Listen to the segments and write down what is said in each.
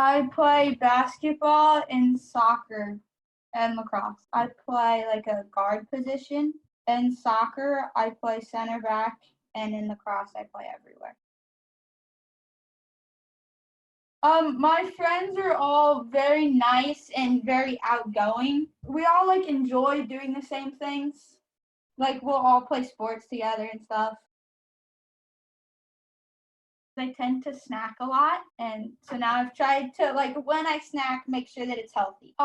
I play basketball and soccer and lacrosse. I play like a guard position. In soccer, I play center back, and in lacrosse, I play everywhere. My friends are all very nice and very outgoing. We all like enjoy doing the same things. Like we'll all play sports together and stuff. I tend to snack a lot, and so now I've tried to like when I snack, make sure that it's healthy.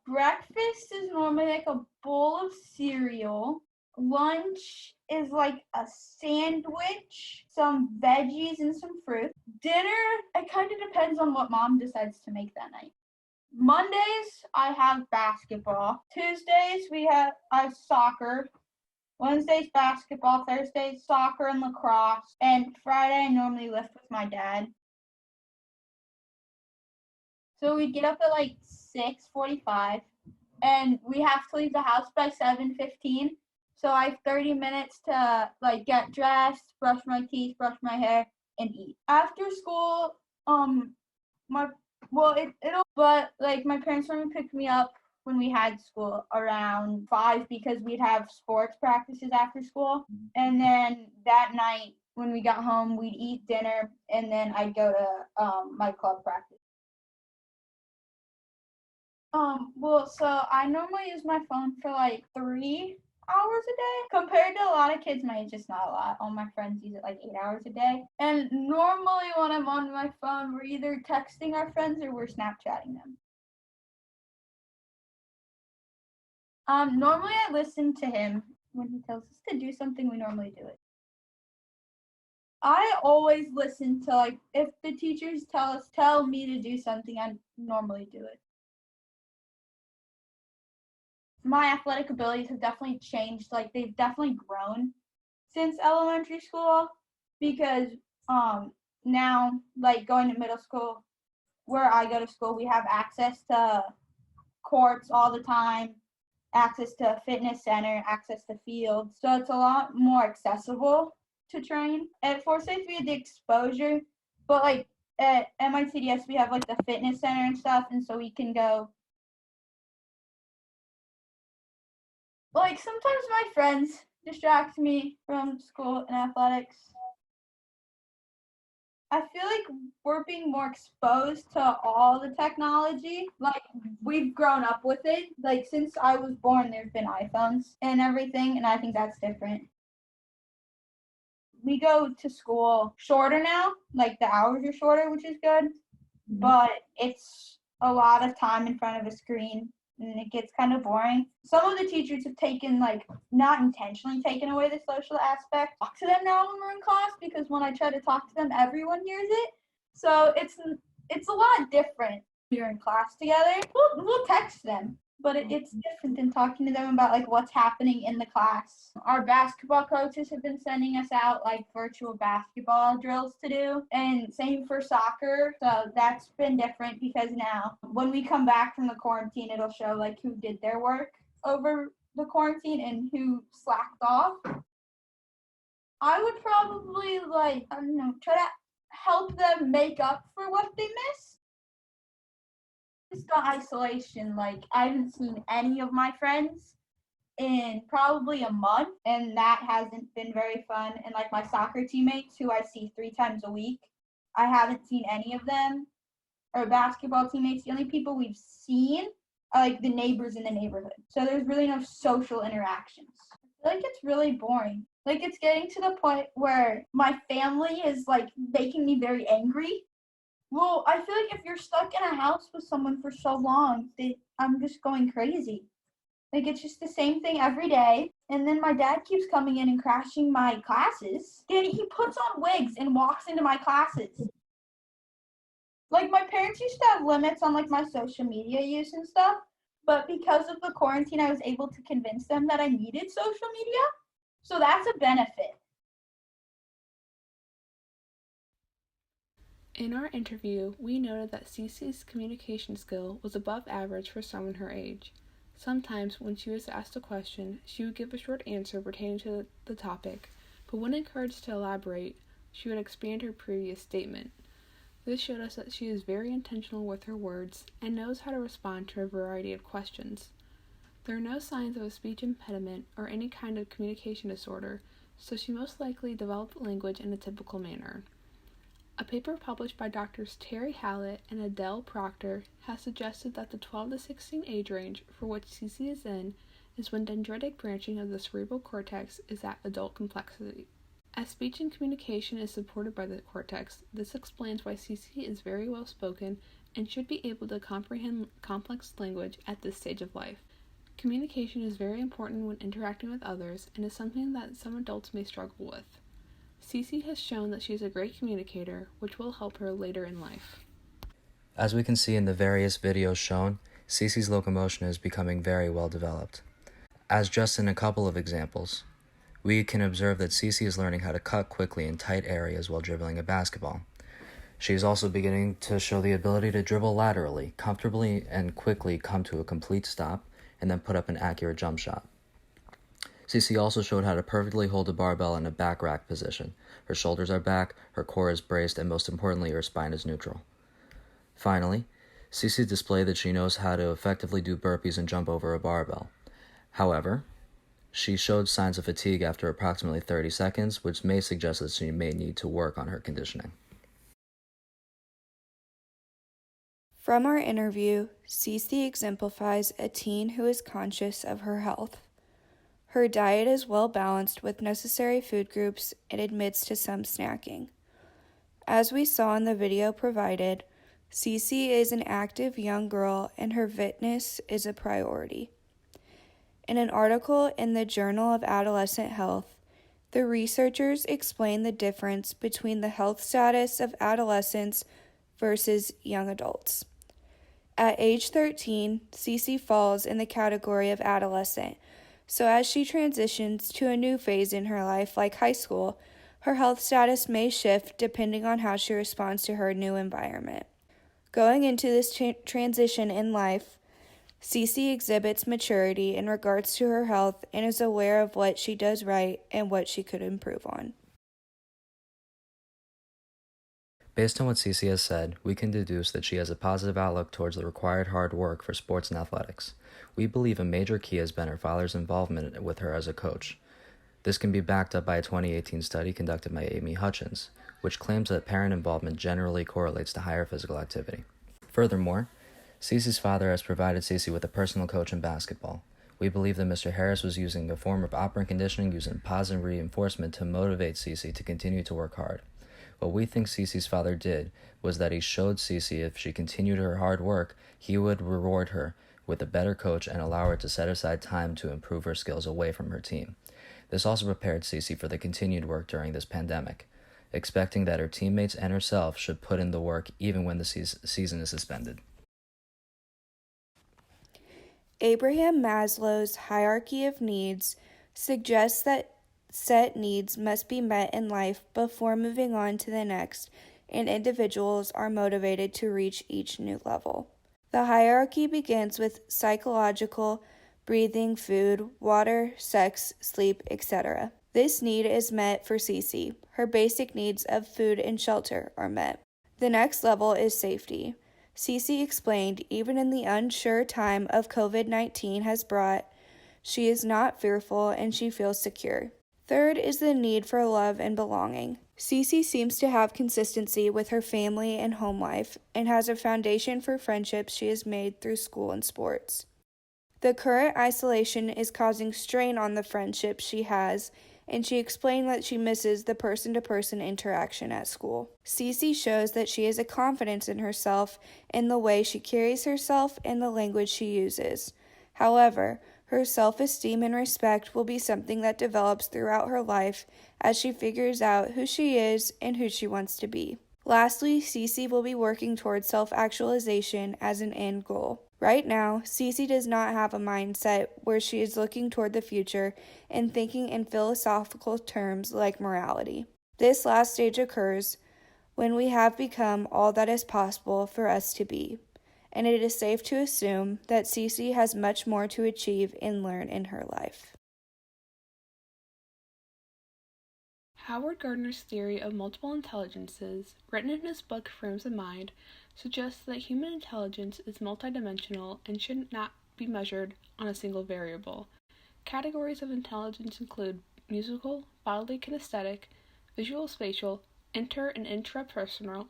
Breakfast is normally like a bowl of cereal. Lunch is like a sandwich, some veggies, and some fruit. Dinner, it kind of depends on what mom decides to make that night. Mondays, I have basketball. Tuesdays, I have soccer. Wednesday's basketball, Thursday's soccer and lacrosse, and Friday I normally lift with my dad. So we get up at like 6:45, and we have to leave the house by 7:15. So I have 30 minutes to like get dressed, brush my teeth, brush my hair, and eat. After school, my well it'll but like my parents were gonna pick me up when we had school around 5 because we'd have sports practices after school, and then that night when we got home we'd eat dinner, and then I'd go to my club practice. So I normally use my phone for like 3 hours a day. Compared to a lot of kids my age, it's not a lot. All my friends use it like 8 hours a day. And normally when I'm on my phone, we're either texting our friends or we're Snapchatting them. Normally I listen to him when he tells us to do something. We normally do it. I always listen to like if the teachers tell me to do something, I normally do it. My athletic abilities have definitely changed. Like they've definitely grown since elementary school because now like going to middle school where I go to school, we have access to courts all the time, access to a fitness center, access to fields. So it's a lot more accessible to train. At Forsyth we had the exposure, but like at MITDS we have like the fitness center and stuff, and so we can go. Like sometimes my friends distract me from school and athletics. I feel like we're being more exposed to all the technology. Like we've grown up with it. Like since I was born, there's been iPhones and everything, and I think that's different. We go to school shorter now. Like the hours are shorter, which is good, but it's a lot of time in front of a screen, and it gets kind of boring. Some of the teachers have taken like not intentionally taken away the social aspect. Talk to them now when we're in class because when I try to talk to them, everyone hears it. So it's a lot different. We're in class together. We'll text them, but it's different than talking to them about like what's happening in the class. Our basketball coaches have been sending us out like virtual basketball drills to do, and same for soccer. So that's been different because now when we come back from the quarantine, it'll show like who did their work over the quarantine and who slacked off. I would probably like, I don't know, try to help them make up for what they missed. Just the isolation. Like I haven't seen any of my friends in probably a month, and that hasn't been very fun. And like my soccer teammates who I see 3 times a week, I haven't seen any of them. Or basketball teammates, the only people we've seen are like the neighbors in the neighborhood. So there's really no social interactions. I feel like it's really boring. Like it's getting to the point where my family is like making me very angry. Well, I feel like if you're stuck in a house with someone for so long, I'm just going crazy. Like it's just the same thing every day. And then my dad keeps coming in and crashing my classes. And he puts on wigs and walks into my classes. Like my parents used to have limits on like my social media use and stuff, but because of the quarantine, I was able to convince them that I needed social media. So that's a benefit. In our interview, we noted that Cece's communication skill was above average for someone her age. Sometimes, when she was asked a question, she would give a short answer pertaining to the topic, but when encouraged to elaborate, she would expand her previous statement. This showed us that she is very intentional with her words and knows how to respond to a variety of questions. There are no signs of a speech impediment or any kind of communication disorder, so she most likely developed language in a typical manner. A paper published by Drs. Terry Hallett and Adele Proctor has suggested that the 12 to 16 age range for which CC is in is when dendritic branching of the cerebral cortex is at adult complexity. As speech and communication is supported by the cortex, this explains why CC is very well spoken and should be able to comprehend complex language at this stage of life. Communication is very important when interacting with others and is something that some adults may struggle with. CC has shown that she is a great communicator, which will help her later in life. As we can see in the various videos shown, CC's locomotion is becoming very well developed. As just in a couple of examples, we can observe that CC is learning how to cut quickly in tight areas while dribbling a basketball. She is also beginning to show the ability to dribble laterally, comfortably and quickly come to a complete stop, and then put up an accurate jump shot. CC also showed how to perfectly hold a barbell in a back rack position. Her shoulders are back, her core is braced, and most importantly, her spine is neutral. Finally, CC displayed that she knows how to effectively do burpees and jump over a barbell. However, she showed signs of fatigue after approximately 30 seconds, which may suggest that she may need to work on her conditioning. From our interview, CC exemplifies a teen who is conscious of her health. Her diet is well balanced with necessary food groups and admits to some snacking. As we saw in the video provided, CC is an active young girl and her fitness is a priority. In an article in the Journal of Adolescent Health, the researchers explain the difference between the health status of adolescents versus young adults. At age 13, CC falls in the category of adolescent, so as she transitions to a new phase in her life, like high school, her health status may shift depending on how she responds to her new environment. Going into this transition in life, CC exhibits maturity in regards to her health and is aware of what she does right and what she could improve on. Based on what CC has said, we can deduce that she has a positive outlook towards the required hard work for sports and athletics. We believe a major key has been her father's involvement with her as a coach. This can be backed up by a 2018 study conducted by Amy Hutchins, which claims that parent involvement generally correlates to higher physical activity. Furthermore, CC's father has provided CC with a personal coach in basketball. We believe that Mr. Harris was using a form of operant conditioning using positive reinforcement to motivate CC to continue to work hard. What we think CC's father did was that he showed CC if she continued her hard work, he would reward her with a better coach and allow her to set aside time to improve her skills away from her team. This also prepared CC for the continued work during this pandemic, expecting that her teammates and herself should put in the work even when the season is suspended. Abraham Maslow's hierarchy of needs suggests that set needs must be met in life before moving on to the next, and individuals are motivated to reach each new level. The hierarchy begins with psychological, breathing, food, water, sex, sleep, etc. This need is met for CC. Her basic needs of food and shelter are met. The next level is safety. CC explained, even in the unsure time of COVID-19 has brought, she is not fearful and she feels secure. Third is the need for love and belonging. CC seems to have consistency with her family and home life and has a foundation for friendships she has made through school and sports. The current isolation is causing strain on the friendships she has, and she explained that she misses the person-to-person interaction at school. CC shows that she has a confidence in herself in the way she carries herself and the language she uses. However, her self-esteem and respect will be something that develops throughout her life as she figures out who she is and who she wants to be. Lastly, CC will be working towards self-actualization as an end goal. Right now, CC does not have a mindset where she is looking toward the future and thinking in philosophical terms like morality. This last stage occurs when we have become all that is possible for us to be, and it is safe to assume that CC has much more to achieve and learn in her life. Howard Gardner's theory of multiple intelligences, written in his book Frames of Mind, suggests that human intelligence is multidimensional and should not be measured on a single variable. Categories of intelligence include musical, bodily kinesthetic, visual spatial, inter and intrapersonal,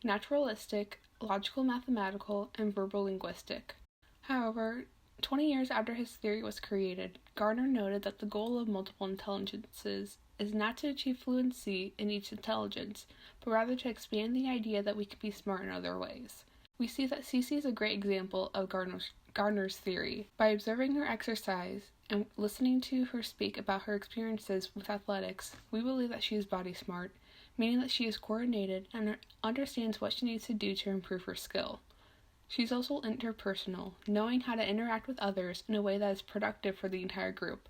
naturalistic, logical mathematical, and verbal linguistic. However, 20 years after his theory was created, Gardner noted that the goal of multiple intelligences is not to achieve fluency in each intelligence, but rather to expand the idea that we can be smart in other ways. We see that Cece is a great example of Gardner's theory. By observing her exercise and listening to her speak about her experiences with athletics, we believe that she is body smart, meaning that she is coordinated and understands what she needs to do to improve her skill. She's also interpersonal, knowing how to interact with others in a way that is productive for the entire group.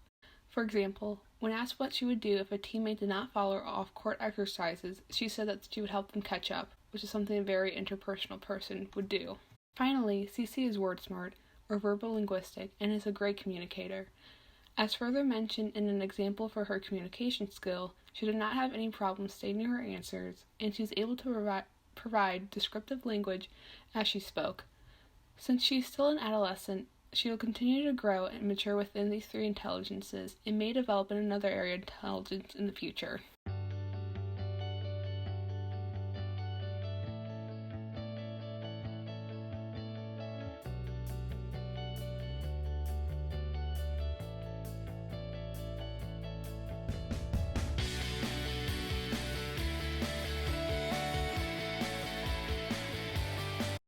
For example, when asked what she would do if a teammate did not follow her off-court exercises, she said that she would help them catch up, which is something a very interpersonal person would do. Finally, Cece is word smart, or verbal linguistic, and is a great communicator. As further mentioned in an example for her communication skill, she did not have any problem stating her answers, and she was able to provide descriptive language as she spoke. Since she is still an adolescent, she will continue to grow and mature within these three intelligences and may develop in another area of intelligence in the future.